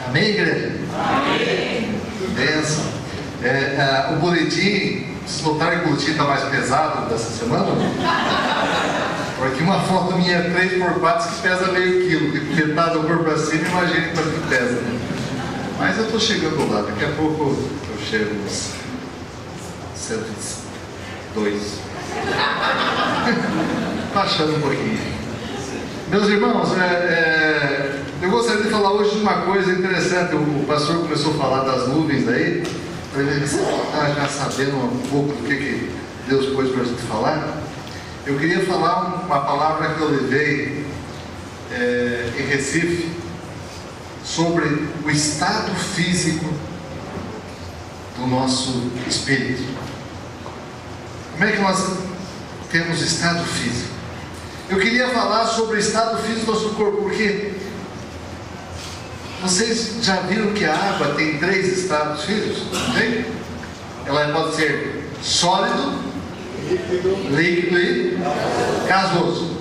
Amém, igreja? Amém. Benção. O boletim, vocês notaram que o boletim está mais pesado dessa semana? Porque uma foto minha é 3x4 que pesa meio quilo, e metade do corpo para cima, imagine quanto que pesa, né? Mas eu estou chegando lá, daqui a pouco eu chego uns 102. Baixando um pouquinho. Meus irmãos, eu gostaria de falar hoje de uma coisa interessante. O pastor começou a falar das nuvens aí. Você está já sabendo um pouco do que Deus pôs para a gente falar? Eu queria falar uma palavra que eu levei em Recife sobre o estado físico do nosso espírito. Como é que nós temos estado físico? Eu queria falar sobre o estado físico do nosso corpo, porque vocês já viram que a água tem 3 estados físicos? Tem? Ela pode ser sólido, líquido e gasoso.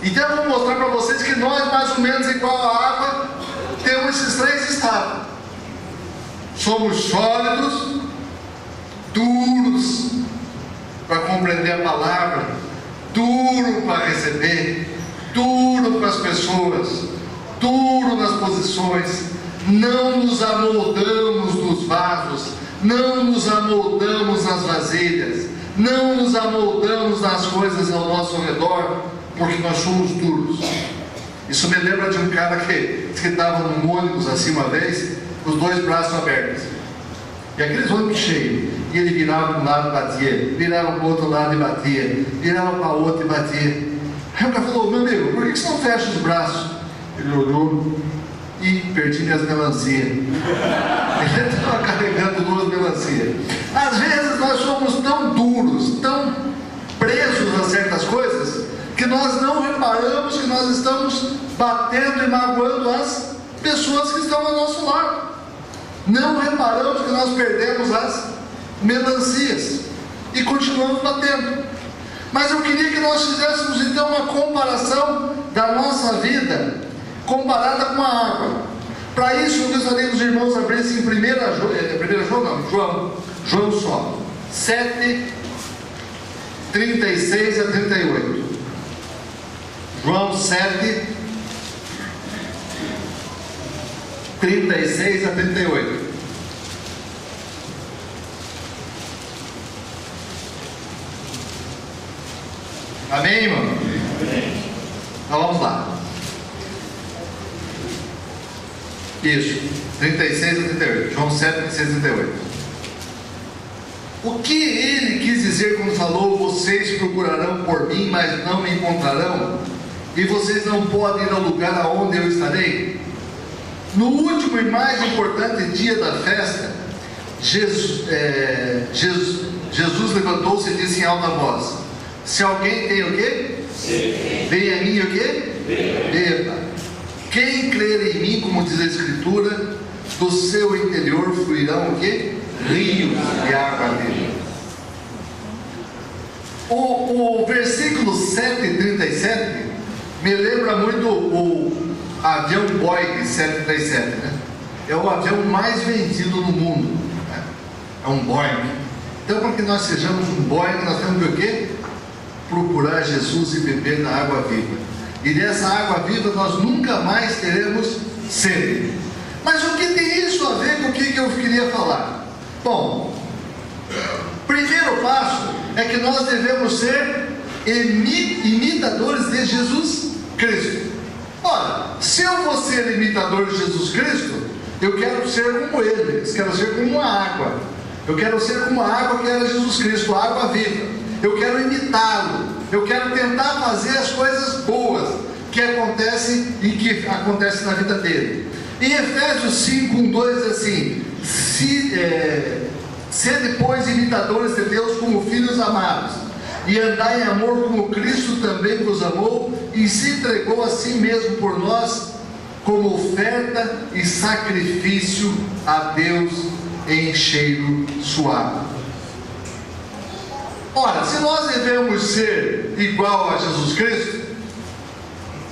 Então eu vou mostrar para vocês que nós, mais ou menos igual a água, temos esses 3 estados. Somos sólidos, duros para compreender a palavra, duro para receber, duro para as pessoas, duro nas posições. Não nos amoldamos nos vasos, não nos amoldamos nas vasilhas, não nos amoldamos nas coisas ao nosso redor, porque nós somos duros. Isso me lembra de um cara que estava num ônibus assim uma vez, com os 2 braços abertos, e aqueles ônibus cheios, e ele virava para um lado e batia, virava para o outro lado e batia, virava para o outro e batia. Aí o cara falou: meu amigo, por que você não fecha os braços? Ele olhou e perdi minhas melancias. Ele estava carregando 2 melancias. Às vezes nós somos tão duros, tão presos a certas coisas, que nós não reparamos que nós estamos batendo e magoando as pessoas que estão ao nosso lado. Não reparamos que nós perdemos as melancias e continuamos batendo. Mas eu queria que nós fizéssemos então uma comparação da nossa vida comparada com a água. Para isso eu gostaria que os irmãos abrissem em João só 7, 36 a 38. João 7, 36 a 38. Amém, irmão? Amém. Então vamos lá. Isso, 36 a 38. João 7, 36 a 38. O que ele quis dizer quando falou: vocês procurarão por mim, mas não me encontrarão, e vocês não podem ir ao lugar aonde eu estarei? No último e mais importante dia da festa, Jesus levantou-se e disse em alta voz: se alguém tem o quê? Venha a mim o quê? Beba. Quem crer em mim, como diz a Escritura, do seu interior fluirão o quê? Rios de água viva. O versículo 7:37 me lembra muito o avião Boeing 737, né? É o avião mais vendido no mundo, né? É um Boeing. Então, para que nós sejamos um Boeing, nós temos que o quê? Procurar Jesus e beber na água viva. E dessa água viva nós nunca mais teremos sede. Mas o que tem isso a ver com o que eu queria falar? Bom, primeiro passo é que nós devemos ser imitadores de Jesus Cristo. Ora, se eu vou ser imitador de Jesus Cristo, eu quero ser como Ele, eu quero ser como a água. Eu quero ser como a água que era Jesus Cristo, a água viva. Eu quero imitá-lo. Eu quero tentar fazer as coisas boas que acontecem e que acontecem na vida dele. Em Efésios 5:1-2 diz assim: sede, pois, imitadores de Deus como filhos amados, e andai em amor como Cristo também vos amou e se entregou a si mesmo por nós, como oferta e sacrifício a Deus em cheiro suave. Ora, se nós devemos ser igual a Jesus Cristo,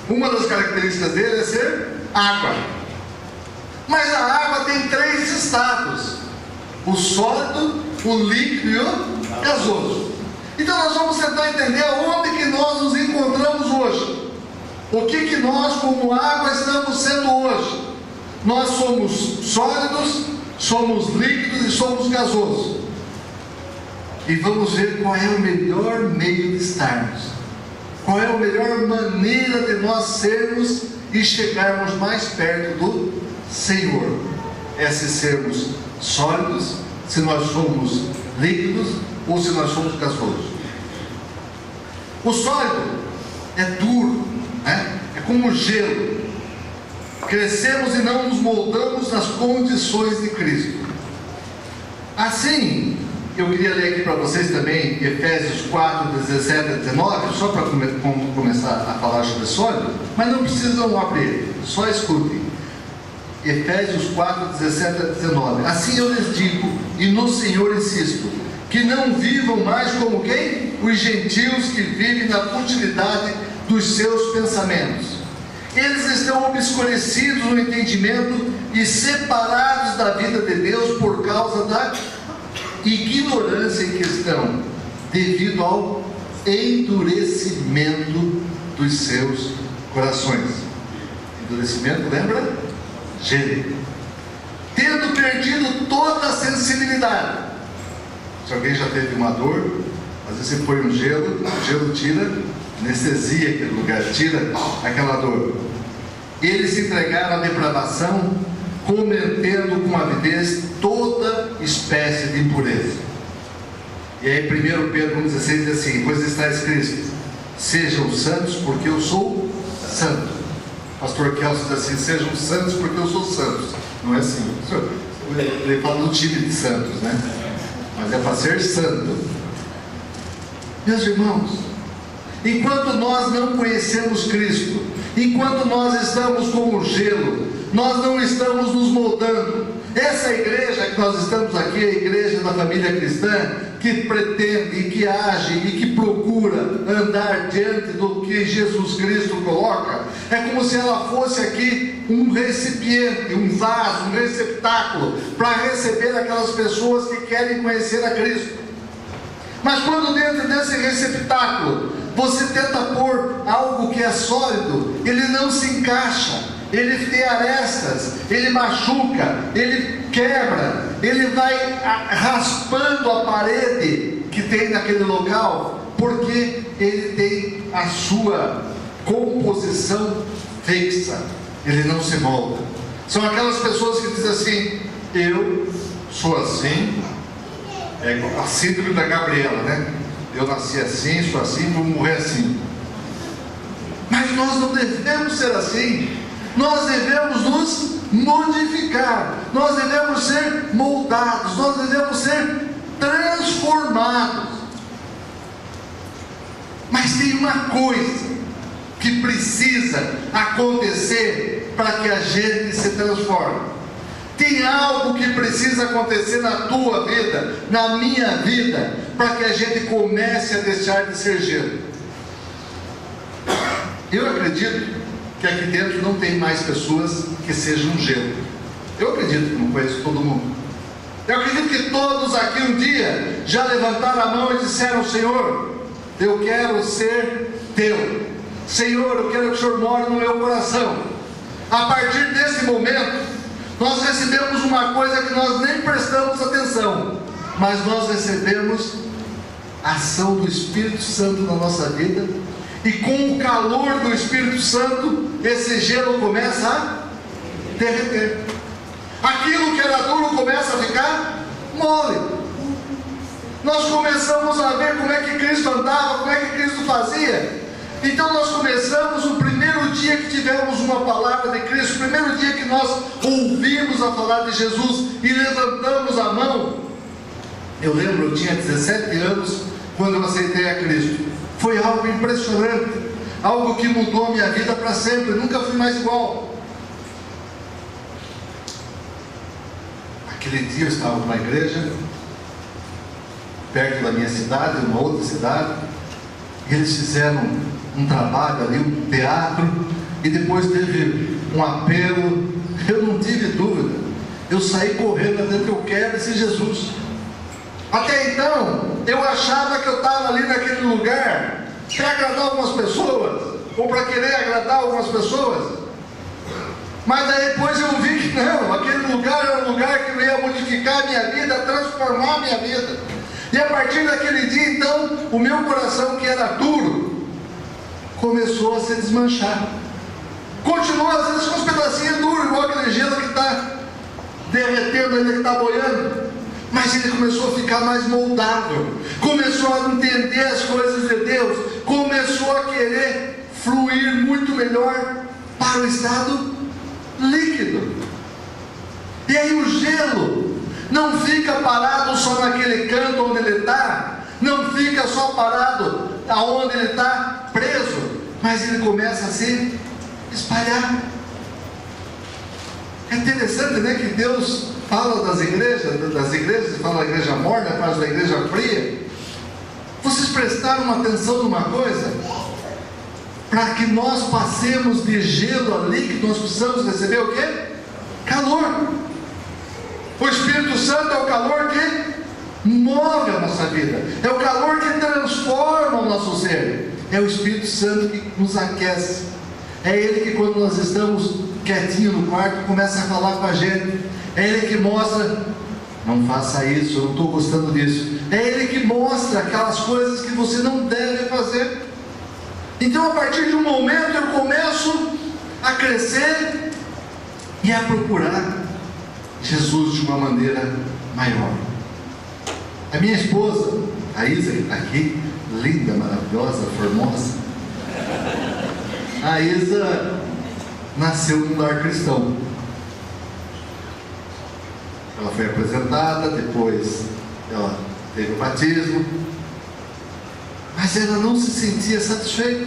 uma das características dele é ser água. Mas a água tem 3 estados: o sólido, o líquido e o gasoso. Então nós vamos tentar entender aonde que nós nos encontramos hoje. O que nós, como água, estamos sendo hoje. Nós somos sólidos, somos líquidos e somos gasosos. E vamos ver qual é o melhor meio de estarmos. Qual é a melhor maneira de nós sermos e chegarmos mais perto do Senhor. É se sermos sólidos, se nós somos líquidos ou se nós somos gasosos. O sólido é duro, né? É como gelo. Crescemos e não nos moldamos nas condições de Cristo. Assim, eu queria ler aqui para vocês também Efésios 4, 17 a 19, só para começar a falar sobre sólido, mas não precisam abrir, só escutem. Efésios 4, 17 a 19. Assim eu lhes digo, e no Senhor insisto, que não vivam mais como quem? Os gentios que vivem na futilidade dos seus pensamentos. Eles estão obscurecidos no entendimento e separados da vida de Deus por causa da ignorância em que estão, devido ao endurecimento dos seus corações. Endurecimento, lembra? Gelo. Tendo perdido toda a sensibilidade. Se alguém já teve uma dor, às vezes você põe um gelo, o gelo tira, anestesia aquele lugar, tira aquela dor. Eles se entregaram à depravação, cometendo com avidez toda espécie de impureza. E aí 1 Pedro 1,16 diz assim: pois está escrito, sejam santos porque eu sou santo. Pastor Kelso diz assim: sejam santos porque eu sou santo. Não é assim, ele fala do time de santos, né? Mas é para ser santo. Meus irmãos, enquanto nós não conhecemos Cristo, enquanto nós estamos como gelo, nós não estamos nos moldando. Essa igreja que nós estamos aqui, a igreja da família cristã, que pretende, que age e que procura andar diante do que Jesus Cristo coloca, é como se ela fosse aqui um recipiente, um vaso, um receptáculo, para receber aquelas pessoas que querem conhecer a Cristo. Mas quando dentro desse receptáculo você tenta pôr algo que é sólido, ele não se encaixa, ele tem arestas, ele machuca, ele quebra, ele vai raspando a parede que tem naquele local, porque ele tem a sua composição fixa, ele não se molda. São aquelas pessoas que dizem assim: eu sou assim, é a síndrome da Gabriela, né? Eu nasci assim, sou assim, vou morrer assim. Mas nós não devemos ser assim. Nós devemos nos modificar. Nós devemos ser moldados. Nós devemos ser transformados. Mas tem uma coisa que precisa acontecer para que a gente se transforme. Tem algo que precisa acontecer na tua vida, na minha vida, para que a gente comece a deixar de ser gelo. Eu acredito que aqui dentro não tem mais pessoas que sejam gelo. Eu acredito que não conheço todo mundo. Eu acredito que todos aqui um dia já levantaram a mão e disseram: Senhor, eu quero ser teu. Senhor, eu quero que o Senhor more no meu coração. A partir desse momento, nós recebemos uma coisa que nós nem prestamos atenção, mas nós recebemos a ação do Espírito Santo na nossa vida, e com o calor do Espírito Santo, esse gelo começa a derreter. Aquilo que era duro começa a ficar mole. Nós começamos a ver como é que Cristo andava, como é que Cristo fazia. Então nós começamos o primeiro dia que tivemos uma palavra de Cristo, o primeiro dia que nós ouvimos a falar de Jesus e levantamos a mão. Eu lembro, eu tinha 17 anos quando eu aceitei a Cristo. Foi algo impressionante, algo que mudou a minha vida para sempre. Eu nunca fui mais igual. Aquele dia eu estava numa igreja perto da minha cidade, numa outra cidade, e eles fizeram um trabalho ali, um teatro, e depois teve um apelo eu não tive dúvida. Eu saí correndo dentro, eu quero esse Jesus. Até então, eu achava que eu estava ali naquele lugar para agradar algumas pessoas, ou para querer agradar algumas pessoas. Mas aí depois eu vi que não, aquele lugar era um lugar que ia modificar a minha vida, transformar a minha vida. E a partir daquele dia, então, o meu coração, que era duro, começou a se desmanchar. Continua às vezes com os pedacinhos duros, igual aquele gelo que está derretendo ainda, que está boiando. Mas ele começou a ficar mais moldável, começou a entender as coisas de Deus, começou a querer fluir muito melhor para o estado líquido. E aí o gelo não fica parado só naquele canto onde ele está, não fica só parado aonde ele está preso, mas ele começa a se espalhar. É interessante, né, que Deus fala das igrejas, fala da igreja morna, fala da igreja fria. Vocês prestaram atenção numa coisa? Para que nós passemos de gelo a líquido, nós precisamos receber o quê? Calor. O Espírito Santo é o calor que move a nossa vida, é o calor que transforma o nosso ser, é o Espírito Santo que nos aquece, é Ele que, quando nós estamos quietinho no quarto, começa a falar com a gente, é Ele que mostra: não faça isso, eu não estou gostando disso. É Ele que mostra aquelas coisas que você não deve fazer. Então, a partir de um momento, eu começo a crescer e a procurar Jesus de uma maneira maior. A minha esposa, a Isa, que está aqui, linda, maravilhosa, formosa, a Isa nasceu num lar cristão. Ela foi apresentada, depois ela teve o batismo, mas ela não se sentia satisfeita.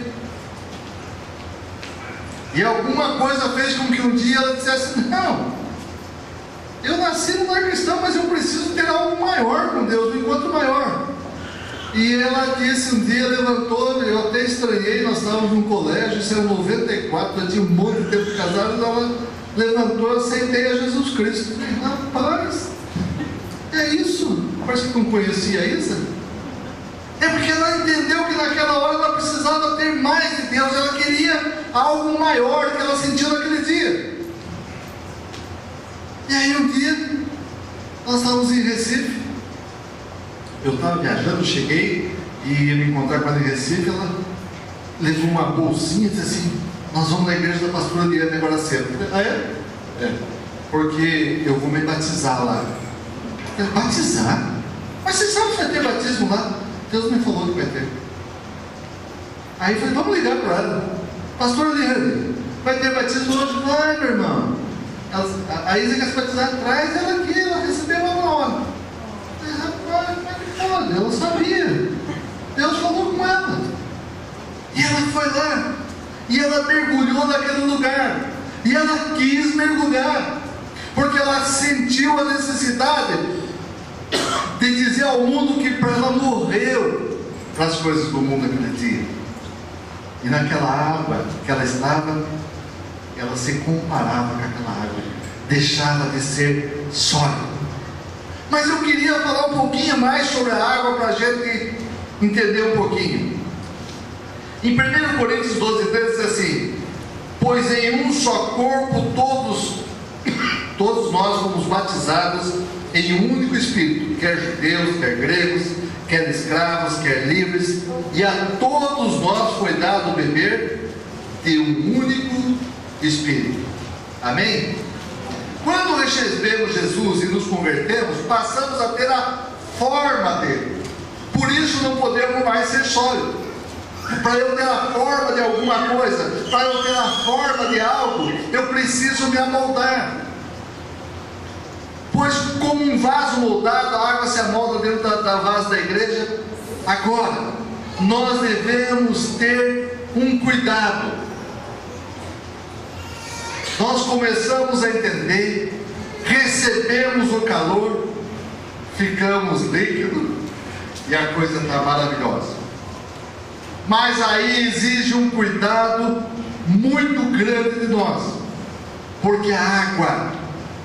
E alguma coisa fez com que um dia ela dissesse: não, eu nasci num lar cristão, mas eu preciso ter algo maior com Deus, um encontro maior. E ela disse um dia, levantou, eu até estranhei, nós estávamos num colégio, isso era 94, eu tinha um monte de tempo de casado, ela levantou, eu aceitei a Jesus Cristo. Eu falei: rapaz, é isso? Parece que não conhecia isso. É porque ela entendeu que naquela hora ela precisava ter mais de Deus, ela queria algo maior que ela sentiu naquele dia. E aí um dia, nós estávamos em Recife, eu estava viajando, cheguei e ia me encontrar com ela em Recife. Ela levou uma bolsinha e disse assim: nós vamos na igreja da pastora Liane agora cedo. Eu falei: ah, é? É, porque eu vou me batizar lá. Eu falei: batizar? Mas você sabe que vai ter batismo lá? Deus me falou que vai ter. Aí eu falei: vamos ligar para ela. Pastora Liane, vai ter batismo hoje? Vai, meu irmão. A Isa quer se batizar, traz ela aqui, ela recebeu ela na hora. Eu falei: rapaz, como é que pode? Ela sabia. Deus falou com ela. E ela foi lá. E ela mergulhou naquele lugar. E ela quis mergulhar. Porque ela sentiu a necessidade de dizer ao mundo que para ela morreu para as coisas do mundo naquele dia. E naquela água que ela estava, ela se comparava com aquela água, deixava de ser sólida. Mas eu queria falar um pouquinho mais sobre a água para a gente entender um pouquinho. Em 1 Coríntios 12, 13 diz assim: pois em um só corpo todos nós fomos batizados em um único Espírito, quer judeus, quer gregos, quer escravos, quer livres, e a todos nós foi dado beber de um único Espírito. Amém? Quando recebemos Jesus e nos convertemos, passamos a ter a forma dele. Por isso não podemos mais ser sólidos. Para eu ter a forma de alguma coisa, para eu ter a forma de algo, eu preciso me amoldar. Pois como um vaso moldado, a água se amolda dentro da vaso da igreja. Agora, nós devemos ter um cuidado. Nós começamos a entender, recebemos o calor, ficamos líquidos e a coisa está maravilhosa. Mas aí exige um cuidado muito grande de nós. porque a água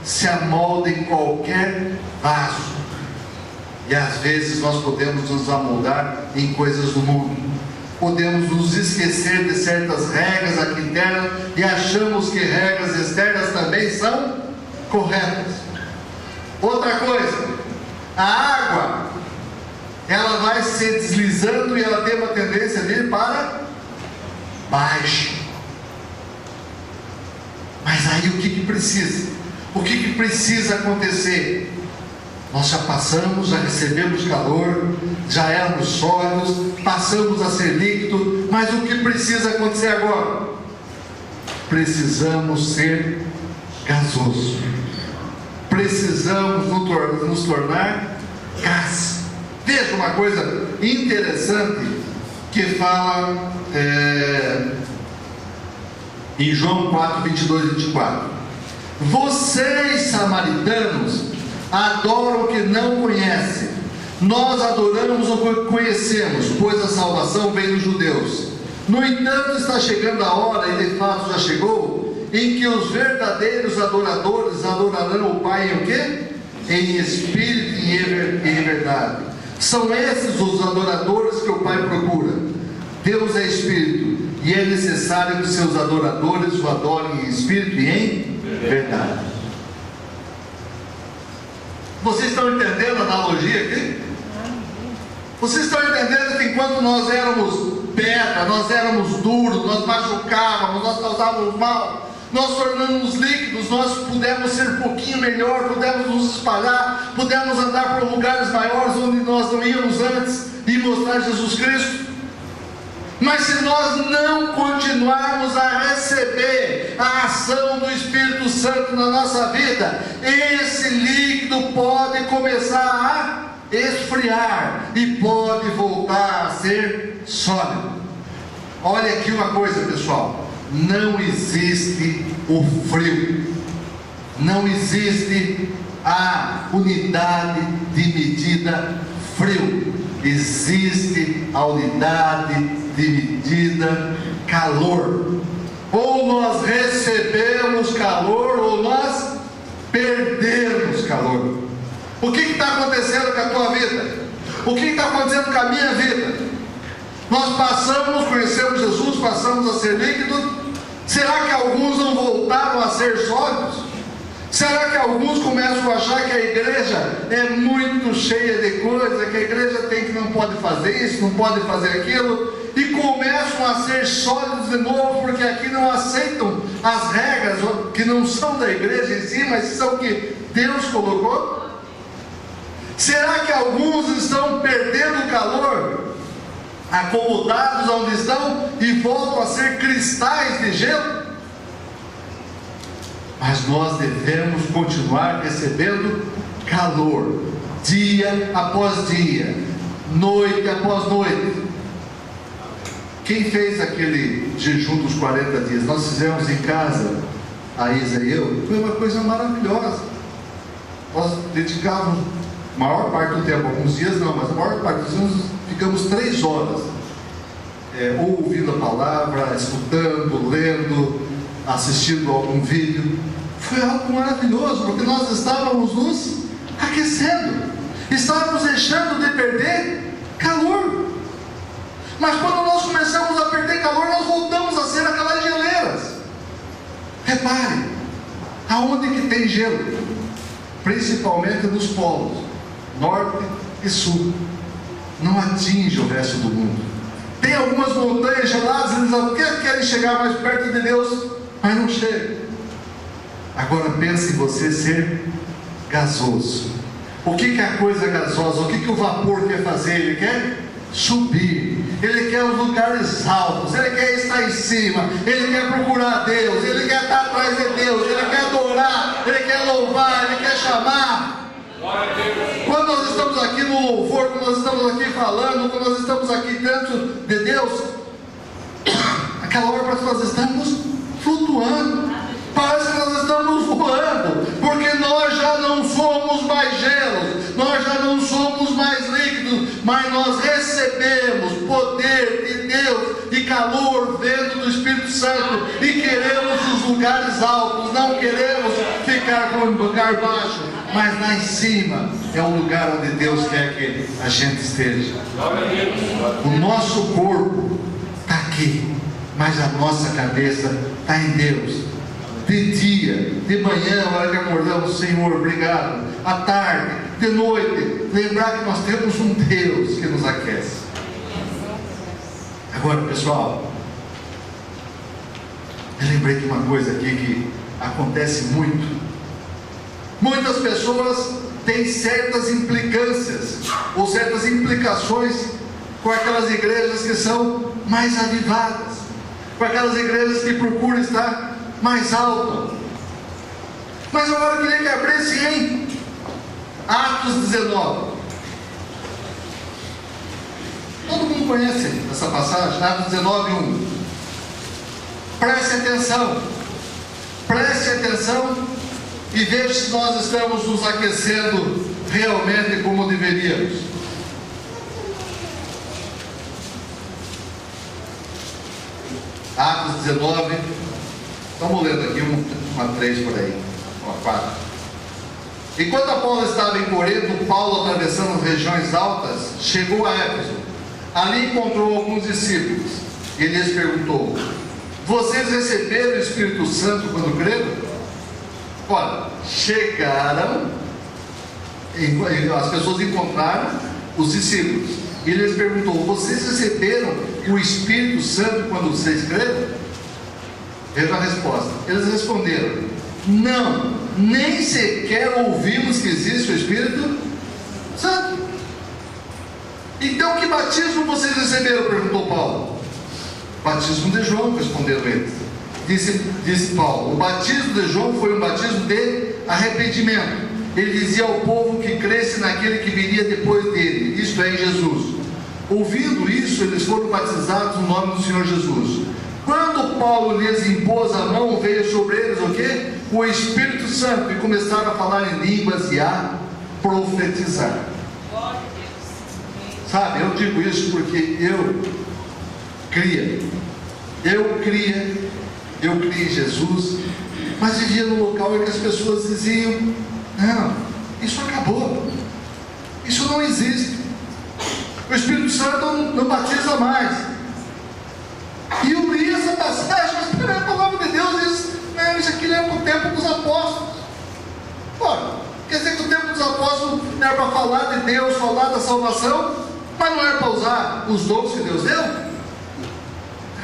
se amolda em qualquer vaso, e às vezes nós podemos nos amoldar em coisas do mundo, podemos nos esquecer de certas regras aqui internas e achamos que regras externas também são corretas. Outra coisa, a água, ela vai se deslizando e ela tem uma tendência de ir para baixo. Mas aí o que precisa? O que precisa acontecer? Nós já passamos, já recebemos calor, já éramos sólidos, passamos a ser líquido, mas o que precisa acontecer agora? Precisamos ser gasoso. Precisamos nos tornar gás. Veja uma coisa interessante que fala em João 4, 22 e 24. Vocês, samaritanos, adoram o que não conhecem. Nós adoramos o que conhecemos, pois a salvação vem dos judeus. No entanto, está chegando a hora, e de fato já chegou, em que os verdadeiros adoradores adorarão o Pai em o quê? Em espírito e em verdade. São esses os adoradores que o Pai procura. Deus é espírito, e é necessário que seus adoradores o adorem em espírito e em verdade. Vocês estão entendendo a analogia aqui? Vocês estão entendendo que enquanto nós éramos pedra, nós éramos duros, nós machucávamos, nós causávamos mal, nós tornamos líquidos, nós pudemos ser um pouquinho melhor, pudemos nos espalhar, pudemos andar por lugares maiores onde nós não íamos antes e mostrar Jesus Cristo. Mas se nós não continuarmos a receber a ação do Espírito Santo na nossa vida, esse líquido pode começar a esfriar e pode voltar a ser sólido. Olha aqui uma coisa, pessoal: não existe o frio, não existe a unidade de medida frio, existe a unidade de medida calor. Ou nós recebemos calor, ou nós perdemos calor. O que está acontecendo com a tua vida? O que está acontecendo com a minha vida? Nós passamos, conhecemos Jesus, passamos a ser líquidos. Será que alguns não voltaram a ser sólidos? Será que alguns começam a achar que a igreja é muito cheia de coisas, que a igreja não pode fazer isso, não pode fazer aquilo, e começam a ser sólidos de novo, porque aqui não aceitam as regras que não são da igreja em si, mas são que Deus colocou? Será que alguns estão perdendo o calor, acomodados onde estão, e voltam a ser cristais de gelo? Mas nós devemos continuar recebendo calor, dia após dia, noite após noite. Quem fez aquele jejum dos 40 dias? Nós fizemos em casa, a Isa e eu, foi uma coisa maravilhosa. Nós dedicávamos a maior parte do tempo, alguns dias não, mas a maior parte dos dias ficamos 3 horas, ouvindo a palavra, escutando, lendo, assistindo algum vídeo. Foi algo maravilhoso, porque nós estávamos nos aquecendo, estávamos deixando de perder calor. Mas quando nós começamos a perder calor, nós voltamos a ser aquelas geleiras. Repare, aonde que tem gelo? Principalmente nos polos, norte e sul. Não atinge o resto do mundo. Tem algumas montanhas geladas, eles querem chegar mais perto de Deus, mas não chegam. Agora pense em você ser gasoso. O que é a coisa gasosa? O que o vapor quer fazer? Ele quer subir, ele quer os lugares altos, ele quer estar em cima, ele quer procurar Deus, ele quer estar atrás de Deus, ele quer adorar, ele quer louvar, ele quer chamar. Quando nós estamos aqui no louvor, quando nós estamos aqui falando, quando nós estamos aqui dentro de Deus, aquela hora parece que nós estamos flutuando, parece que nós estamos voando, porque nós já não somos mais gelos, nós já não somos mais líquidos, mas nós recebemos poder de Deus e calor vindo do Espírito Santo, e queremos os lugares altos, não queremos ficar com o lugar baixo, mas lá em cima é o lugar onde Deus quer que a gente esteja. O nosso corpo está aqui, mas a nossa cabeça está em Deus. De dia, de manhã, na hora que acordamos, Senhor, obrigado. À tarde, de noite, lembrar que nós temos um Deus que nos aquece. Agora, pessoal, eu lembrei de uma coisa aqui que acontece muito. Muitas pessoas têm certas implicâncias ou certas implicações com aquelas igrejas que são mais avivadas, com aquelas igrejas que procuram estar mais alto. Mas agora eu queria que abrisse em Atos 19. Todo mundo conhece essa passagem, Atos 19, 1. Preste atenção e veja se nós estamos nos aquecendo realmente como deveríamos. Atos 19, estamos lendo aqui uma 3 por aí, uma 4. Enquanto Apolo estava em Corinto, Paulo, atravessando as regiões altas, chegou a Éfeso. Ali encontrou alguns discípulos e lhes perguntou: vocês receberam o Espírito Santo quando creram? Olha, chegaram, as pessoas encontraram os discípulos e lhes perguntou: vocês receberam o Espírito Santo quando vocês creram? Veja a resposta. Eles responderam: não, nem sequer ouvimos que existe o Espírito Santo. Então que batismo vocês receberam? Perguntou Paulo. Batismo de João, responderam eles. Disse Paulo: o batismo de João foi um batismo de arrependimento. Ele dizia ao povo que cresce naquele que viria depois dele, isto é, em Jesus. Ouvindo isso, eles foram batizados no nome do Senhor Jesus. Quando Paulo lhes impôs a mão, veio sobre eles o quê? O Espírito Santo, e começaram a falar em línguas e a profetizar. Sabe, eu digo isso porque eu cria em Jesus, mas vivia num local em que as pessoas diziam: não, isso acabou, isso não existe, o Espírito Santo não batiza mais. E eu li essa passagem, mas a palavra de Deus diz: não, isso aqui não é para o tempo dos apóstolos. Ora, quer dizer que o tempo dos apóstolos não era para falar de Deus, falar da salvação, mas não era para usar os dons que Deus deu?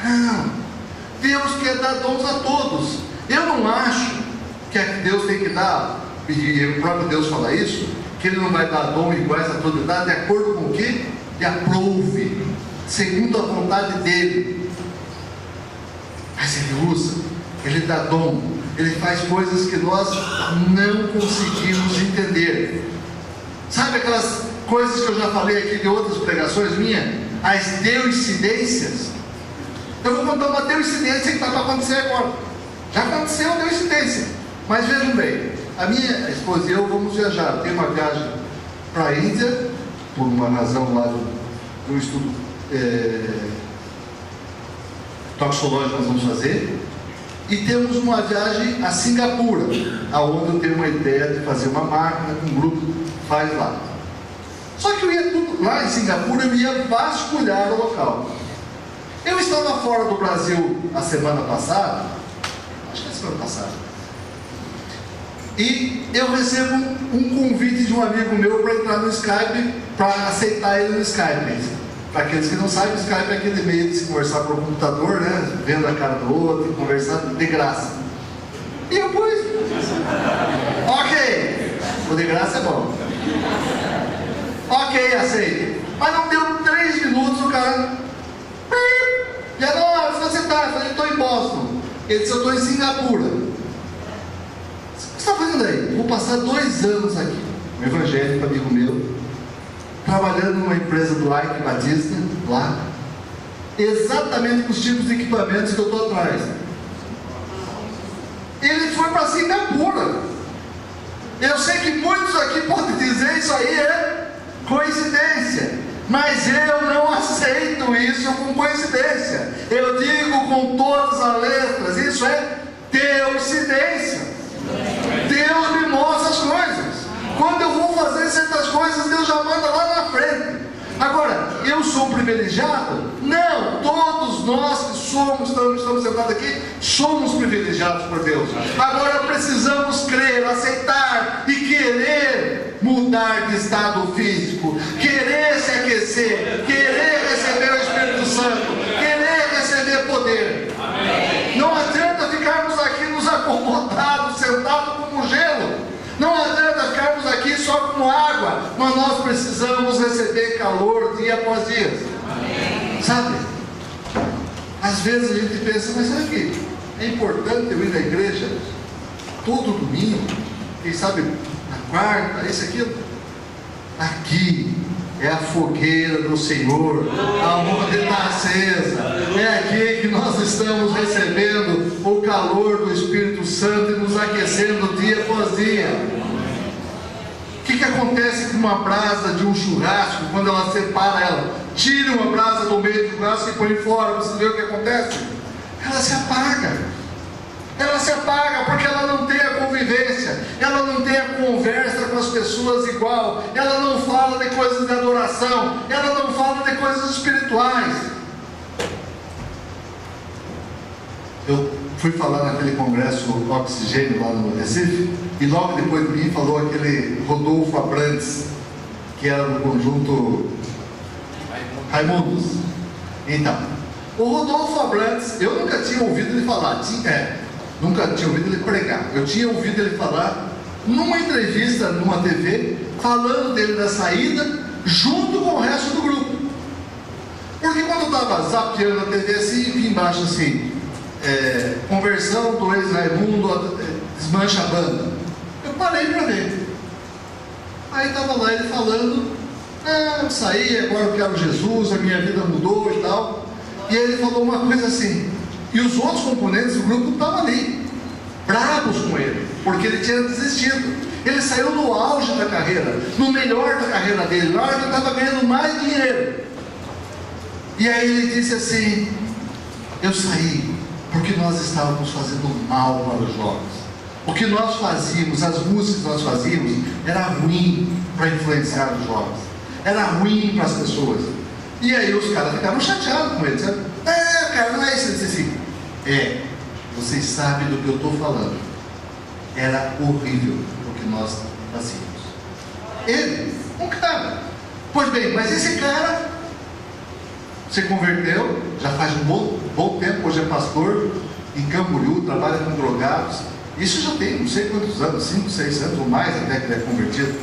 Não, Deus quer dar dons a todos. Eu não acho que Deus tem que dar, e o próprio Deus fala isso, que Ele não vai dar dom iguais a todo dado, de acordo com o que? Ele aprove, segundo a vontade dEle. Mas Ele usa, Ele dá dom, Ele faz coisas que nós não conseguimos entender. Sabe aquelas coisas que eu já falei aqui de outras pregações minhas? As deuicidências. Eu vou contar uma deuicidência que está para acontecer agora. Já aconteceu a deuicidência. Mas vejam bem, a minha esposa e eu vamos viajar. Tem uma viagem para a Índia, por uma razão lá do estudo toxicológico que nós vamos fazer. E temos uma viagem a Singapura, aonde eu tenho uma ideia de fazer uma máquina que um grupo faz lá. Só que eu ia tudo lá em Singapura, eu ia vasculhar o local. Eu estava fora do Brasil a semana passada, acho que é a semana passada, e eu recebo um convite de um amigo meu para entrar no Skype, para aceitar ele no Skype. Para aqueles que não sabem, o Skype é aquele meio de se conversar por computador, né? Vendo a cara do outro, conversar de graça. E eu pus. Ok, o de graça é bom. Ok, aceito. Mas não deu 3 minutos, o cara... E agora, onde você está? Eu falei: estou em Boston. Ele disse: eu estou em Singapura. O que você está fazendo aí? Vou passar 2 anos aqui. Um evangélico amigo meu, trabalhando numa empresa do Ike Batista, lá, exatamente com os tipos de equipamentos que eu estou atrás. ele foi para Singapura. Eu sei que muitos aqui podem dizer isso aí é coincidência, mas eu não aceito isso com coincidência. Eu digo com todas as letras, isso é Deuscidência. Deus me mostra as coisas. Quando eu vou fazer certas coisas, Deus já manda lá na frente. Agora, eu sou privilegiado? Não, todos nós que estamos sentados aqui, somos privilegiados por Deus. Agora precisamos crer, aceitar e querer mudar de estado físico, querer se aquecer, querer receber o Espírito Santo, querer receber poder. Não adianta ficarmos aqui nos acomodados, sentados como gelo. Não adianta ficarmos aqui só com água, mas nós precisamos receber calor dia após dia. Amém. Sabe? Às vezes a gente pensa, mas será que é importante eu ir na igreja todo domingo? Quem sabe na quarta, isso, aquilo? Aqui é a fogueira do Senhor, aonde está acesa. É aqui que nós estamos recebendo o calor do Espírito Santo e nos aquecendo dia após dia. O que acontece com uma brasa de um churrasco, quando ela separa ela? Tira uma brasa do meio do churrasco e põe fora. Você vê o que acontece? Ela se apaga. Ela se apaga porque ela não tem a convivência, ela não tem a conversa com as pessoas igual, ela não fala de coisas de adoração, ela não fala de coisas espirituais. Eu fui falar naquele congresso Oxigênio lá no Recife, e logo depois de mim falou aquele Rodolfo Abrantes, que era do conjunto Raimundos. Então, o Rodolfo Abrantes, eu nunca tinha ouvido ele falar, nunca tinha ouvido ele pregar. Eu tinha ouvido ele falar numa entrevista, numa TV, falando dele da saída, junto com o resto do grupo. Porque quando eu estava zapeando na TV assim, vi embaixo assim, conversão do ex-Raimundo desmancha a banda. Eu parei para ver. Aí estava lá ele falando, eu saí, agora eu quero Jesus, a minha vida mudou e tal. E aí ele falou uma coisa assim, e os outros componentes do grupo estavam ali, bravos com ele, porque ele tinha desistido. Ele saiu no auge da carreira, no melhor da carreira dele, na hora que ele estava ganhando mais dinheiro. E aí ele disse assim, eu saí porque nós estávamos fazendo mal para os jovens. O que nós fazíamos, as músicas que nós fazíamos, era ruim para influenciar os jovens, era ruim para as pessoas. E aí os caras ficaram chateados com ele, sabe? Cara, não é isso. Ele disse assim, vocês sabem do que eu estou falando. Era horrível o que nós fazíamos. Ele, um cara. Pois bem, mas esse cara se converteu, já faz um bom tempo, hoje é pastor em Camboriú, trabalha com drogados. Isso já tem não sei quantos anos, 5, 6 anos ou mais até que ele é convertido.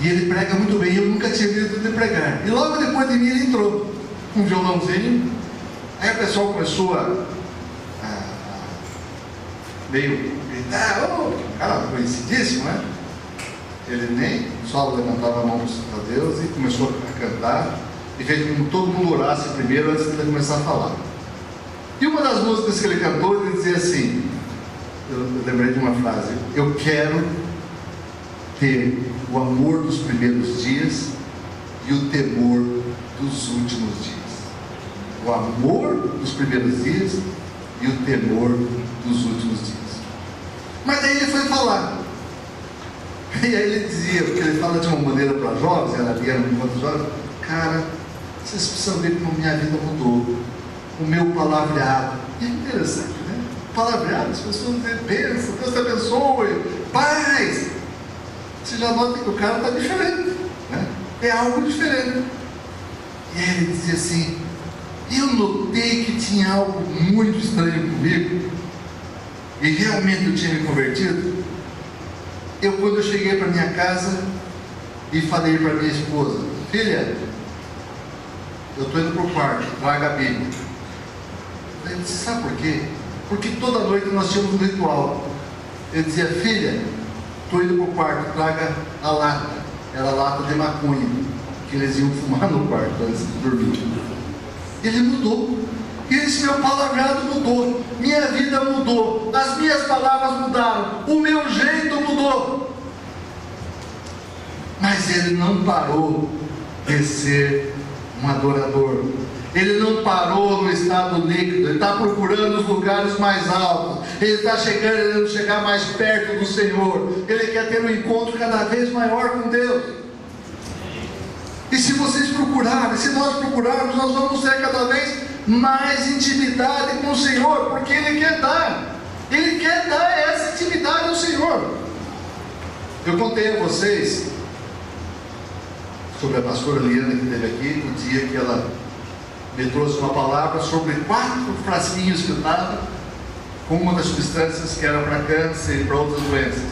E ele prega muito bem, eu nunca tinha visto ele pregar. E logo depois de mim ele entrou com um violãozinho. Aí o pessoal começou a meio gritar, cara conhecidíssimo, né? Ele nem só levantava a mão para Deus e começou a cantar e fez com que todo mundo orasse primeiro antes de ele começar a falar. E uma das músicas que ele cantou, ele dizia assim, eu lembrei de uma frase, eu quero ter o amor dos primeiros dias e o temor dos últimos dias. O amor dos primeiros dias e o temor dos últimos dias. Mas daí ele foi falar. E aí ele dizia, porque ele fala de uma maneira para jovens, ela via enquanto jovens, cara, vocês precisam ver como minha vida mudou. O meu palavreado. E é interessante, né? Palavreado, as pessoas dizem, benção, Deus te abençoe, paz. Você já nota que o cara está diferente, né? É algo diferente. E aí ele dizia assim, eu notei que tinha algo muito estranho comigo, e realmente eu tinha me convertido. Quando eu cheguei para minha casa e falei para minha esposa, filha, eu estou indo para o quarto, traga a Bíblia. Ele disse, sabe por quê? Porque toda noite nós tínhamos um ritual. Ele dizia, filha, estou indo para o quarto, traga a lata. Era a lata de maconha, que eles iam fumar no quarto antes de dormir. Ele mudou. E esse meu palavreado mudou, minha vida mudou, as minhas palavras mudaram, o meu jeito mudou. Mas ele não parou de ser um adorador. Ele não parou no estado líquido. Ele está procurando os lugares mais altos. Ele está querendo chegar mais perto do Senhor. Ele quer ter um encontro cada vez maior com Deus. E se vocês procurarem, se nós procurarmos, nós vamos ter cada vez mais intimidade com o Senhor, porque Ele quer dar. Ele quer dar essa intimidade ao Senhor. Eu contei a vocês sobre a pastora Liana que esteve aqui, no dia que ela me trouxe uma palavra sobre 4 frasquinhos que eu estava, com uma das substâncias que era para câncer e para outras doenças.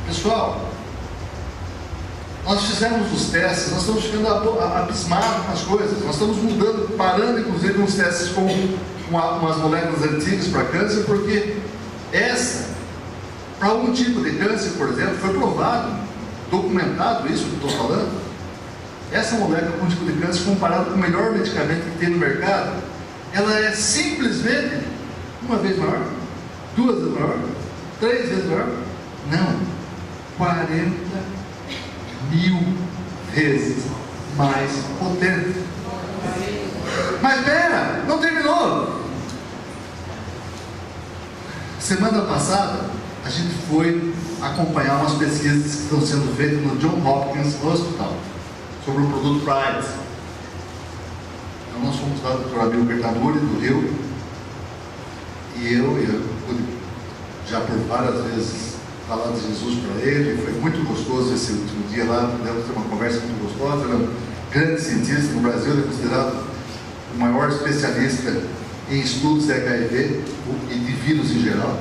Pessoal, nós fizemos os testes, nós estamos ficando abismados com as coisas, nós estamos mudando, parando inclusive uns testes com umas moléculas antigas para câncer, porque essa, para um tipo de câncer, por exemplo, foi provado, documentado isso que eu estou falando. Essa molécula com tipo de câncer, comparado com o melhor medicamento que tem no mercado, ela é simplesmente 1 vez maior, 2 vezes maior, 3 vezes maior. Não, 40.000 vezes mais potente. Mas pera, não terminou. Semana passada a gente foi acompanhar umas pesquisas que estão sendo feitas no Johns Hopkins Hospital sobre o produto para AIDS. Então nós fomos lá do Dr. Abel Bertamuri, do Rio, e eu pude já por várias vezes falar de Jesus para ele. Foi muito gostoso esse último dia lá, pudemos ter uma conversa muito gostosa. Ele é um grande cientista no Brasil, ele é considerado o maior especialista em estudos de HIV e de vírus em geral.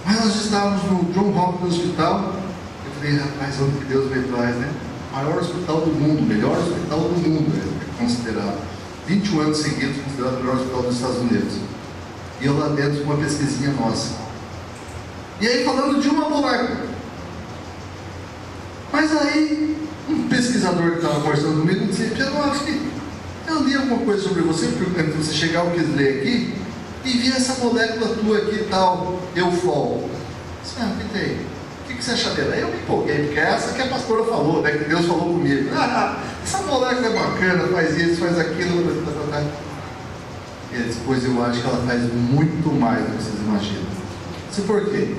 Mas nós estávamos no Johns Hopkins Hospital. Eu falei, rapaz, onde que Deus me traz, né? Maior hospital do mundo, melhor hospital do mundo, é considerado. 21 anos seguidos, considerado o melhor hospital dos Estados Unidos. E eu lá dentro com uma pesquisinha nossa. E aí falando de uma molécula. Mas aí, um pesquisador que estava conversando comigo disse, Pianoff, eu li alguma coisa sobre você, porque antes de você chegar eu quis ler aqui, e vi essa molécula tua aqui, tal, Eufol. Eu disse, fica aí. O que você acha dela? Aí eu me empolguei, porque é essa que a pastora falou, né, que Deus falou comigo. Essa molécula é bacana, faz isso, faz aquilo. E ele disse, pois eu acho que ela faz muito mais do que vocês imaginam. Isso por quê?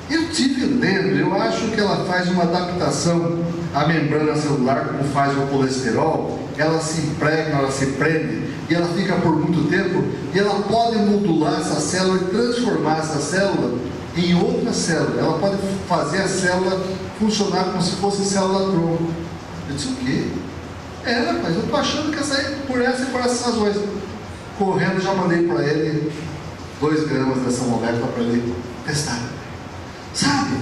Eu estive lendo, eu acho que ela faz uma adaptação à membrana celular, como faz o colesterol. Ela se impregna, ela se prende, e ela fica por muito tempo, e ela pode modular essa célula e transformar essa célula em outra célula. Ela pode fazer a célula funcionar como se fosse célula-tronco. Eu disse, o quê? Rapaz, eu estou achando que essa aí, por essa e por essas razões. Correndo, já mandei para ele 2 gramas dessa molécula para ele testar. Sabe?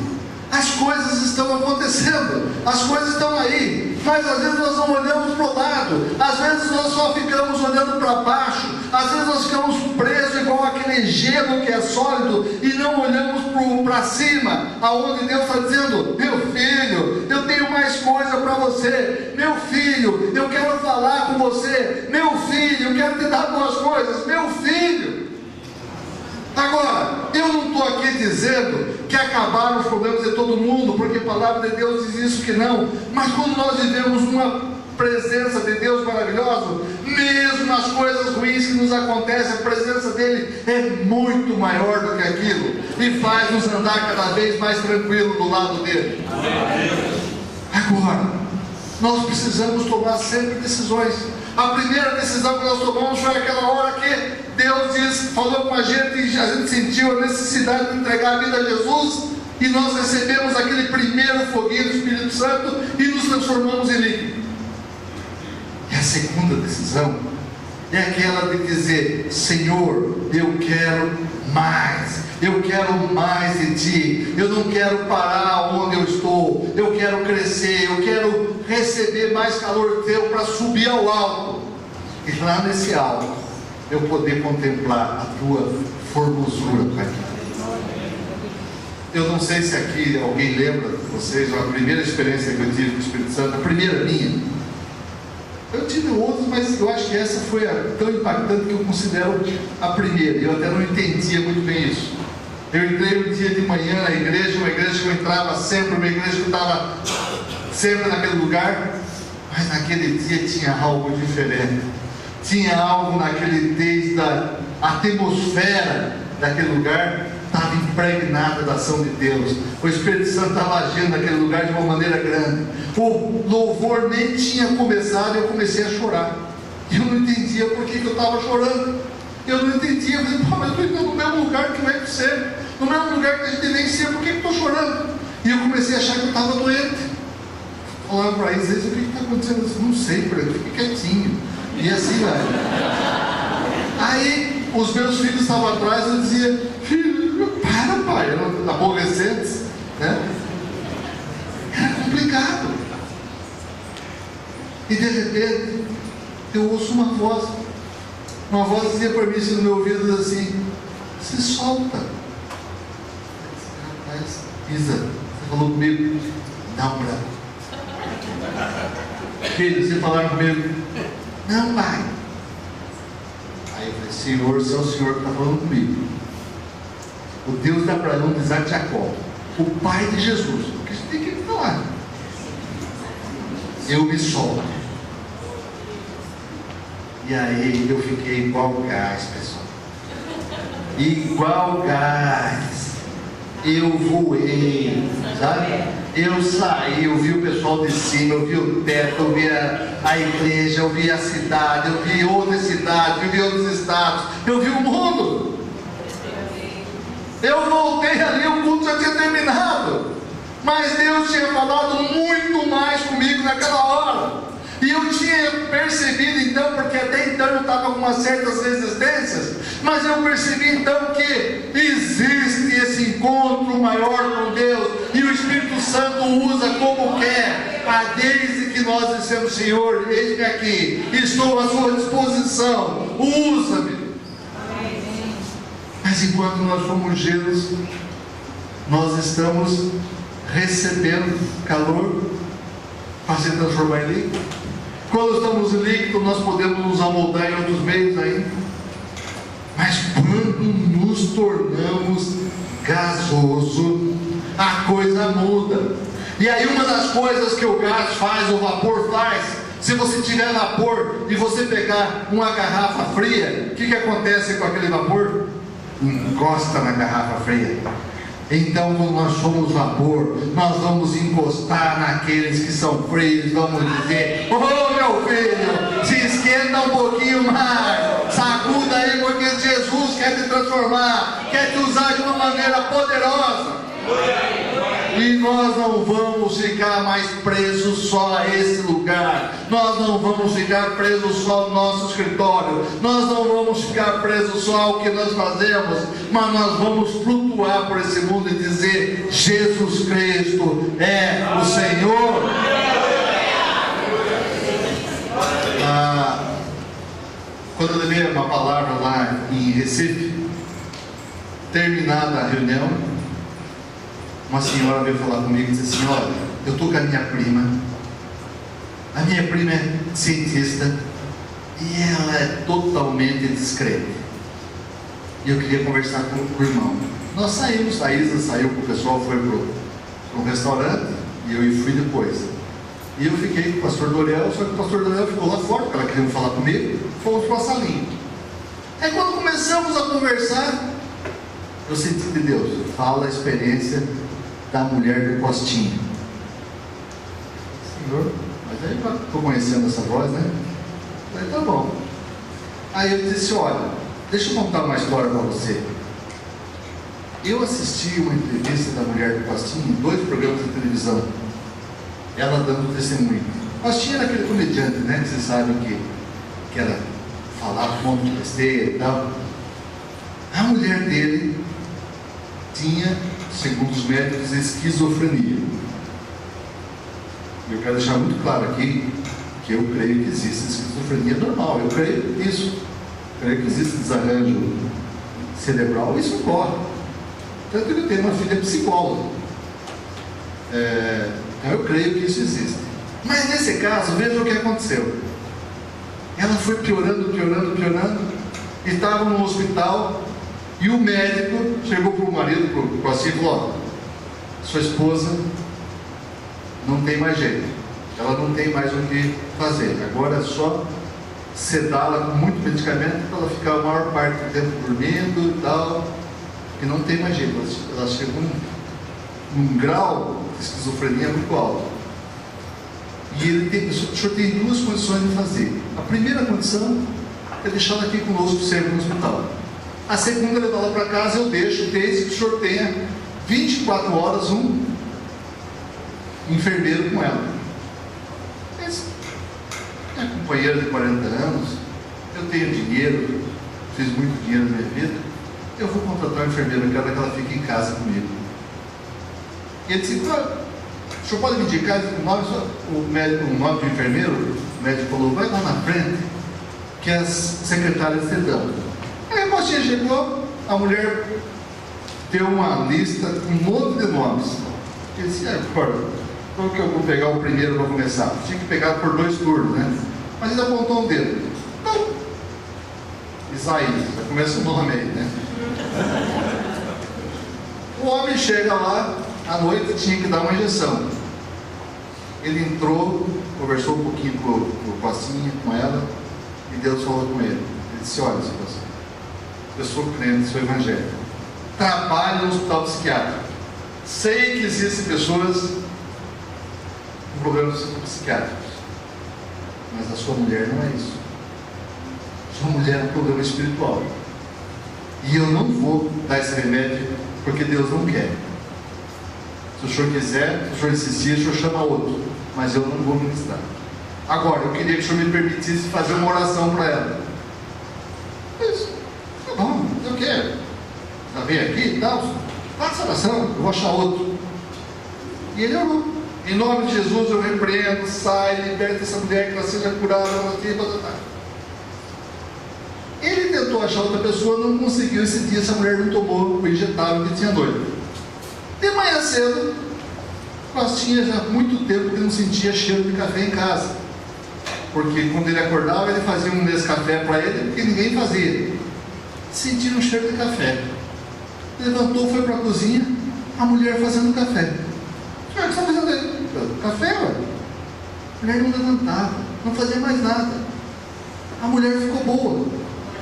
As coisas estão acontecendo, as coisas estão aí, mas às vezes nós não olhamos para o lado, às vezes nós só ficamos olhando para baixo, às vezes nós ficamos presos igual aquele gelo que é sólido e não olhamos para cima, aonde Deus está dizendo, meu filho, eu tenho mais coisa para você, meu filho, eu quero falar com você, meu filho, eu quero te dar boas coisas, meu filho. Agora, eu não estou aqui dizendo que acabaram os problemas de todo mundo, porque a palavra de Deus diz isso que não, mas quando nós vivemos uma presença de Deus maravilhosa, mesmo nas coisas ruins que nos acontecem, a presença dele é muito maior do que aquilo, e faz nos andar cada vez mais tranquilo do lado dele. Agora, nós precisamos tomar sempre decisões. A primeira decisão que nós tomamos foi aquela hora que Deus falou com a gente e a gente sentiu a necessidade de entregar a vida a Jesus, e nós recebemos aquele primeiro foguinho do Espírito Santo e nos transformamos em líquido. E a segunda decisão é aquela de dizer, Senhor, eu quero mais de Ti, eu não quero parar onde eu estou, eu quero crescer, eu quero receber mais calor Teu para subir ao alto, e lá nesse alto eu poder contemplar a Tua formosura, Pai. Eu não sei se aqui alguém lembra de vocês, a primeira experiência que eu tive com o Espírito Santo, a primeira minha. Eu tive outras, mas eu acho que essa foi tão impactante que eu considero a primeira. Eu até não entendia muito bem isso. Eu entrei um dia de manhã na igreja, uma igreja que eu entrava sempre, uma igreja que eu estava sempre naquele lugar, mas naquele dia tinha algo diferente. Tinha algo desde a atmosfera daquele lugar estava impregnada da ação de Deus. O Espírito Santo estava agindo naquele lugar de uma maneira grande. O louvor nem tinha começado e eu comecei a chorar. E eu não entendia por que eu estava chorando. Eu não entendia. Eu falei, pô, mas eu estou indo no mesmo lugar que vai ser, no mesmo lugar que a gente vem ser, por que eu estou chorando? E eu comecei a achar que eu estava doente. Falava para eles, o que está acontecendo? Eu não sei, fique quietinho. E assim vai. Aí os meus filhos estavam atrás, eu dizia, filho, para pai, eram aborrecentes, né? Era complicado. E de repente eu ouço uma voz dizia para mim assim, no meu ouvido assim, se solta. Rapaz, Isa, você falou comigo? Não, branco. Filho, você falaram comigo? Não, pai. Aí eu falei, Senhor, se é o Senhor que está falando comigo, o Deus da Abraão, de Isaac e Jacó, o pai de Jesus, porque isso tem que falar. Eu me solto. E aí eu fiquei igual gás, pessoal. Igual gás. Eu voei, sabe? Eu saí, eu vi o pessoal de cima, eu vi o teto, eu vi a igreja, eu vi a cidade, eu vi outras cidades, eu vi outros estados, eu vi o mundo. Eu voltei ali, o culto já tinha terminado, mas Deus tinha falado muito mais comigo naquela hora. E eu tinha percebido então, porque até então eu estava com umas certas resistências, mas eu percebi então que existe esse encontro maior com Deus, e o Espírito Santo usa como quer, desde que nós dissemos, Senhor, eis-me aqui, estou à sua disposição, usa-me. Mas enquanto nós fomos gelos, nós estamos recebendo calor para se transformar em líquido. Quando estamos em líquido, nós podemos nos amoldar em outros meios ainda. Mas quando nos tornamos gasoso, a coisa muda. E aí uma das coisas que o gás faz, o vapor faz, se você tiver vapor e você pegar uma garrafa fria, o que acontece com aquele vapor? Encosta na garrafa fria. Então, quando nós somos vapor, nós vamos encostar naqueles que são frios, vamos dizer, oh meu filho, se esquenta um pouquinho mais, sacuda aí, porque Jesus quer te transformar, quer te usar de uma maneira poderosa. E nós não vamos ficar mais presos só a esse lugar, nós não vamos ficar presos só ao nosso escritório, nós não vamos ficar presos só ao que nós fazemos, mas nós vamos flutuar por esse mundo e dizer, Jesus Cristo é o Senhor. Quando eu levei uma palavra lá em Recife, terminada a reunião, uma senhora veio falar comigo e disse assim, olha, eu estou com a minha prima é cientista e ela é totalmente descrente, e eu queria conversar com o irmão. Nós saímos, a Isa saiu com o pessoal, foi para um restaurante, e eu fui depois, e eu fiquei com o pastor Doriel, só que o pastor Doriel ficou lá fora, porque ela queria falar comigo, fomos para a salinha. Aí quando começamos a conversar, eu senti de Deus, fala a experiência da mulher do postinho. Senhor, mas aí eu estou conhecendo essa voz, né? Falei, tá bom. Aí eu disse, olha, deixa eu contar uma história para você. Eu assisti uma entrevista da mulher do postinho em 2 programas de televisão, ela dando testemunho. Postinho era aquele comediante, né? Que vocês sabem que era falar um monte de besteira e tal. A mulher dele tinha, segundo os médicos, esquizofrenia. Eu quero deixar muito claro aqui que eu creio que existe esquizofrenia normal, eu creio nisso. Eu creio que existe desarranjo cerebral, isso ocorre. Tanto que eu tenho uma filha psicóloga. Então eu creio que isso existe. Mas nesse caso, veja o que aconteceu. Ela foi piorando, e estava no hospital, e o médico chegou para o marido, para assim, e falou: ó, sua esposa não tem mais jeito, ela não tem mais o que fazer, agora é só sedá-la com muito medicamento para ela ficar a maior parte do tempo dormindo e tal, que não tem mais jeito, ela chegou num grau de esquizofrenia muito alto. E o senhor tem duas condições de fazer. A primeira condição é deixá-la aqui conosco sempre no hospital. A segunda é levá-la para casa, eu deixo, desde que o senhor tenha 24 horas um enfermeiro com ela. Minha companheira de 40 anos, eu tenho dinheiro, fiz muito dinheiro na minha vida, eu vou contratar uma enfermeira, eu quero que ela fique em casa comigo. E ele disse: claro, o senhor pode me indicar o nome do enfermeiro? O médico falou: vai lá na frente, que as secretárias te dão. Aí a mocinha chegou, a mulher deu uma lista com um monte de nomes. Ele disse: agora, qual que eu vou pegar o primeiro para começar? Tinha que pegar por 2 turnos, né? Mas ele apontou um dedo. Não. Isaías, já começa o nome aí, né? O homem chega lá, à noite tinha que dar uma injeção. Ele entrou, conversou um pouquinho com o Cocinha, com ela, e Deus falou com ele. Ele disse: olha, eu sou crente, sou evangélico, trabalho no hospital psiquiátrico, sei que existem pessoas com problemas psiquiátricos, mas a sua mulher não é isso. Sua mulher é um problema espiritual, e eu não vou dar esse remédio porque Deus não quer. Se o senhor quiser, se o senhor insistir, o senhor chama outro, mas eu não vou ministrar. Agora, eu queria que o senhor me permitisse fazer uma oração para ela. Isso, tá bom, eu quero. Já vem aqui e tal, faça a oração, eu vou achar outro. E ele orou: em nome de Jesus eu repreendo, sai, liberta essa mulher, que ela seja curada, Ele tentou achar outra pessoa, não conseguiu. Esse dia essa mulher não tomou o injetável que tinha noite. De manhã cedo, nós tínhamos já muito tempo que não sentia cheiro de café em casa, porque quando ele acordava, ele fazia um Nescafé para ele, porque ninguém fazia. Sentia um cheiro de café. Levantou, foi para a cozinha, a mulher fazendo café. O que você está fazendo aí? Café, ué? A mulher não levantava, não fazia mais nada. A mulher ficou boa.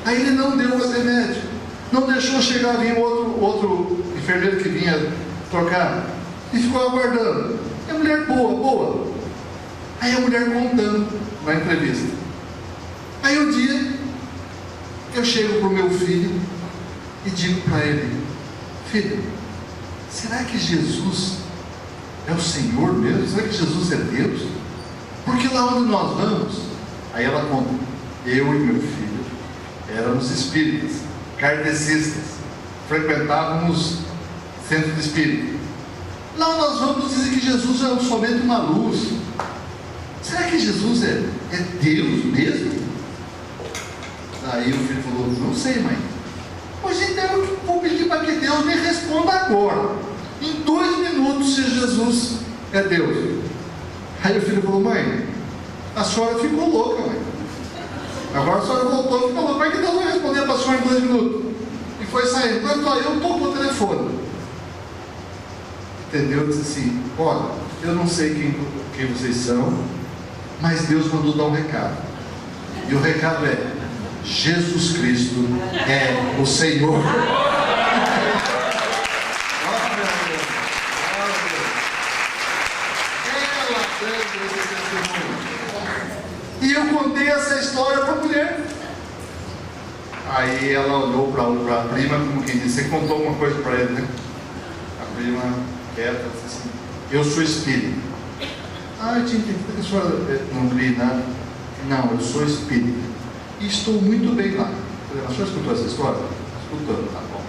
Aí ele não deu mais remédio, não deixou chegar vir outro enfermeiro que vinha trocar, e ficou aguardando. E a mulher boa. Aí a mulher contando na entrevista. Aí um dia eu chego para o meu filho e digo para ele: filho, será que Jesus é o Senhor mesmo? Será que Jesus é Deus? Porque lá onde nós vamos, aí ela conta, eu e meu filho éramos espíritas, kardecistas, frequentávamos centro de espírito. Lá nós vamos dizer que Jesus é somente uma luz. Será que Jesus é Deus mesmo? Daí o filho falou: não sei, mãe. Pois então eu vou pedir para que Deus me responda agora, em 2 minutos, se Jesus é Deus. Aí o filho falou: mãe, a senhora ficou louca, mãe. Agora a senhora voltou e ficou louca. Como é que Deus vai responder para a senhora em 2 minutos? E foi saindo. Quando eu tocou o telefone, entendeu? Disse assim: olha, eu não sei quem vocês são, mas Deus mandou dar um recado. E o recado é: Jesus Cristo é o Senhor. E eu contei essa história para a mulher. Aí ela olhou para a prima, como quem disse: você contou uma coisa para ele, né? A prima quieta, disse assim: eu sou espírita. Eu tinha entendido que a senhora não cria nada. Não, eu sou espírita e estou muito bem lá. A senhora escutou essa história? Escutando, tá bom.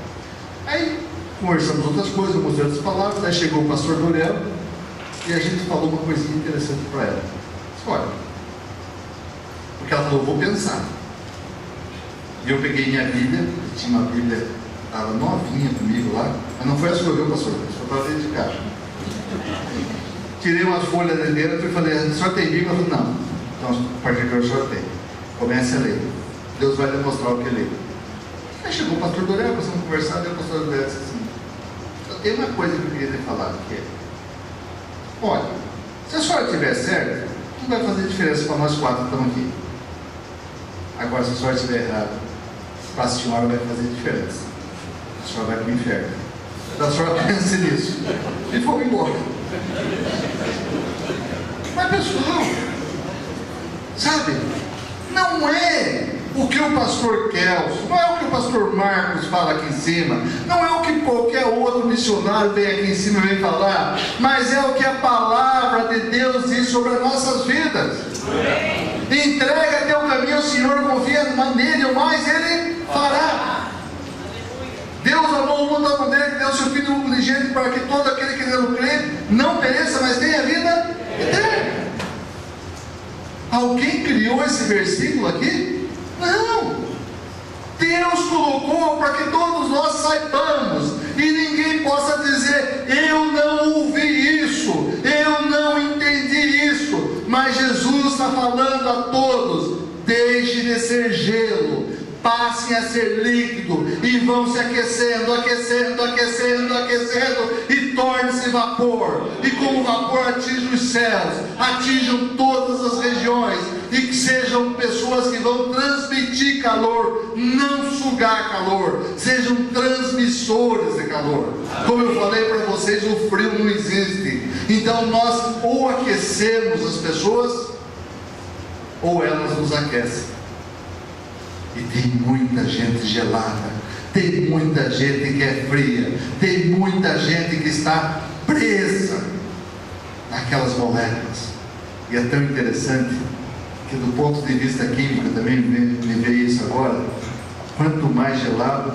Aí conversamos outras coisas, mostrando as palavras. Aí chegou o pastor Dorel e a gente falou uma coisinha interessante para ela. Disse: olha, porque ela falou: vou pensar. E eu peguei minha Bíblia, tinha uma Bíblia, estava novinha comigo lá, mas não foi a sua, viu, pastor? Só estava dentro de caixa. Tirei umas folhas de dentro e falei: a senhora tem Bíblia? Ela falou: não. Então, a partir de agora a senhora tem. Comece a ler. Deus vai demonstrar o que ler. Aí chegou o pastor Dorel, começamos a conversar, daí o pastor Dorel disse assim: só tem uma coisa que eu queria ter falado, que é: olha, se a senhora estiver certa, não vai fazer diferença para nós quatro que estamos aqui. Agora, se a senhora estiver errada, para a senhora vai fazer diferença. A senhora vai para o inferno. Então a senhora pense nisso. E fomos embora. Mas pessoal, sabe, não é o que o pastor Kelso, não é o que o pastor Marcos fala aqui em cima, não é o que qualquer outro missionário vem aqui em cima e vem falar, mas é o que a palavra de Deus diz sobre as nossas vidas. Entrega teu caminho ao Senhor, confia nele, o mais Ele fará. Deus amou o mundo da maneira que deu o seu Filho unigênito para que todo aquele que nele crê não pereça, mas tenha vida eterna. Alguém criou esse versículo aqui? Não. Deus colocou para que todos nós saibamos e ninguém possa dizer: eu não ouvi isso, eu não entendi isso. Mas Jesus está falando a todos: deixe de ser gelo, passem a ser líquido e vão se aquecendo, aquecendo, aquecendo, aquecendo, e torne-se vapor. E como o vapor atinge os céus, atinjam todas as regiões, e que sejam pessoas que vão transmitir calor, não sugar calor, sejam transmissores de calor. Como eu falei para vocês, o frio não existe. Então nós ou aquecemos as pessoas, ou elas nos aquecem. E tem muita gente gelada, tem muita gente que é fria, tem muita gente que está presa naquelas moléculas. E é tão interessante que, do ponto de vista químico, também me veio isso agora: quanto mais gelado,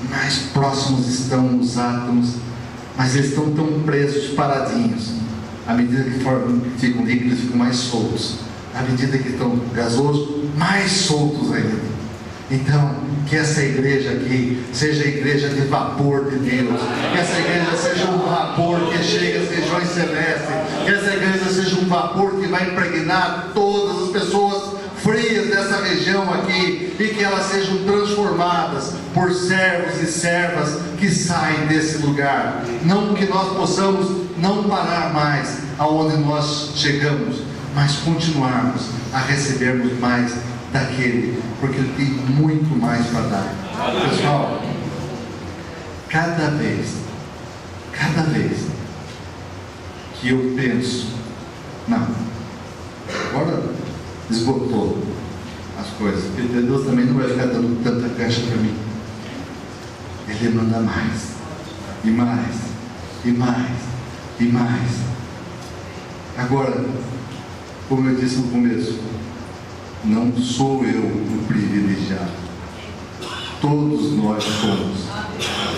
mais próximos estão os átomos, mas eles estão tão presos, paradinhos. À medida que ficam líquidos, ficam mais soltos. À medida que estão gasosos, mais soltos ainda. Então, que essa igreja aqui seja a igreja de vapor de Deus, que essa igreja seja um vapor que chega às regiões celestes, que essa igreja seja um vapor que vai impregnar todas as pessoas frias dessa região aqui, e que elas sejam transformadas por servos e servas que saem desse lugar. Não que nós possamos não parar mais aonde nós chegamos, mas continuarmos a recebermos mais daquele, porque Ele tem muito mais para dar. Pessoal, cada vez que eu penso, não, agora esgotou as coisas, porque Deus também não vai ficar dando tanta caixa para mim. Ele manda mais, e mais, e mais, e mais. Agora, como eu disse no começo, não sou eu o privilegiado, todos nós somos,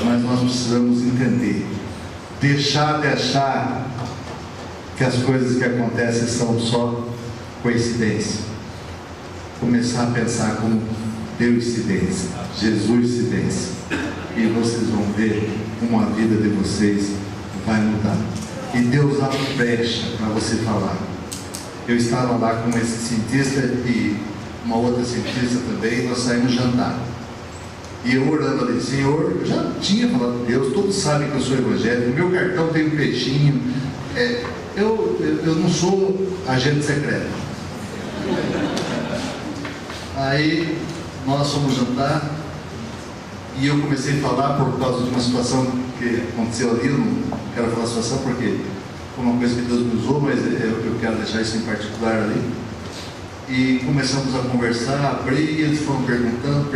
mas nós precisamos entender, deixar de achar que as coisas que acontecem são só coincidência, começar a pensar como Deus-cidência, Jesus-cidência, e vocês vão ver como a vida de vocês vai mudar, e Deus abre brecha para você falar. Eu estava lá com esse cientista e uma outra cientista também, e nós saímos jantar. E eu orando ali: Senhor, eu já tinha falado com Deus, todos sabem que eu sou evangélico, no meu cartão tem um peixinho, eu não sou agente secreto. Aí nós fomos jantar, e eu comecei a falar por causa de uma situação que aconteceu ali. Eu não quero falar a situação porque foi uma coisa que Deus me usou, mas eu quero deixar isso em particular ali. E começamos a conversar, a abrir, e eles foram perguntando,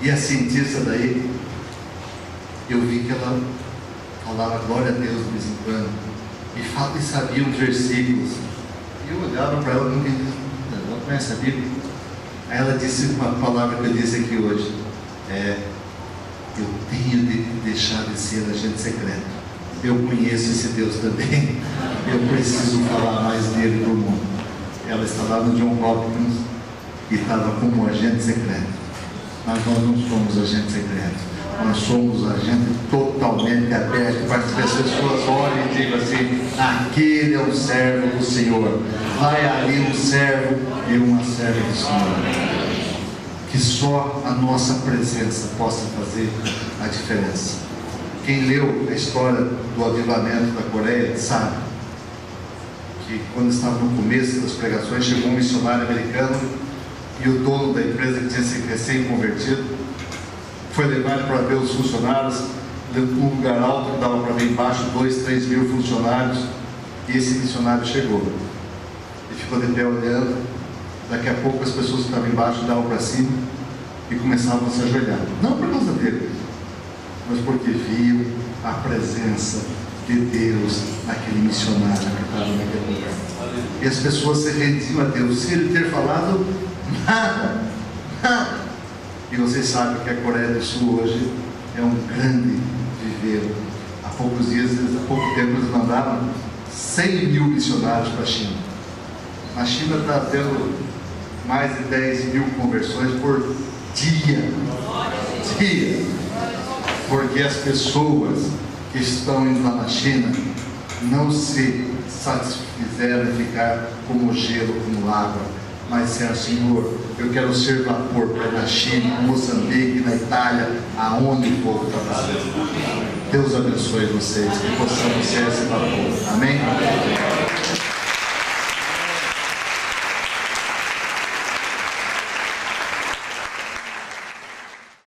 e a cientista daí, eu vi que ela falava glória a Deus de vez em quando, e sabia os versículos, e eu olhava para ela e nunca disse: ela conhece a Bíblia? Aí ela disse uma palavra que eu disse aqui hoje: eu tenho de deixar de ser agente secreto. Eu conheço esse Deus também, eu preciso falar mais dele para o mundo. Ela estava lá no John Hopkins e estava como agente secreto, mas nós não somos agente secreto, Nós somos a gente totalmente aberto para que as pessoas olhem e digam assim: aquele é um servo do Senhor, vai ali um servo e uma serva do Senhor. Que só a nossa presença possa fazer a diferença. Quem leu a história do avivamento da Coreia sabe que quando estava no começo das pregações, chegou um missionário americano e o dono da empresa, que tinha sido recém-convertido, foi levado para ver os funcionários, um lugar alto que dava para ver embaixo, 2, 3 mil funcionários, e esse missionário chegou e ficou de pé olhando. Daqui a pouco as pessoas que estavam embaixo davam para cima e começavam a se ajoelhar, não por causa dele, mas porque viam a presença de Deus naquele missionário que estava naquele lugar. E as pessoas se rendiam a Deus, sem ele ter falado nada. E vocês sabem que a Coreia do Sul hoje é um grande viveiro. Há pouco tempo eles mandaram 100 mil missionários para a China. A China está tendo mais de 10 mil conversões por dia. Porque as pessoas que estão indo lá na China não se satisfizeram em ficar como gelo, como água, mas disseram: Senhor, eu quero ser vapor para ir na China, em Moçambique, na Itália, aonde o povo está fazendo. Deus abençoe vocês, que possamos ser esse vapor. Amém?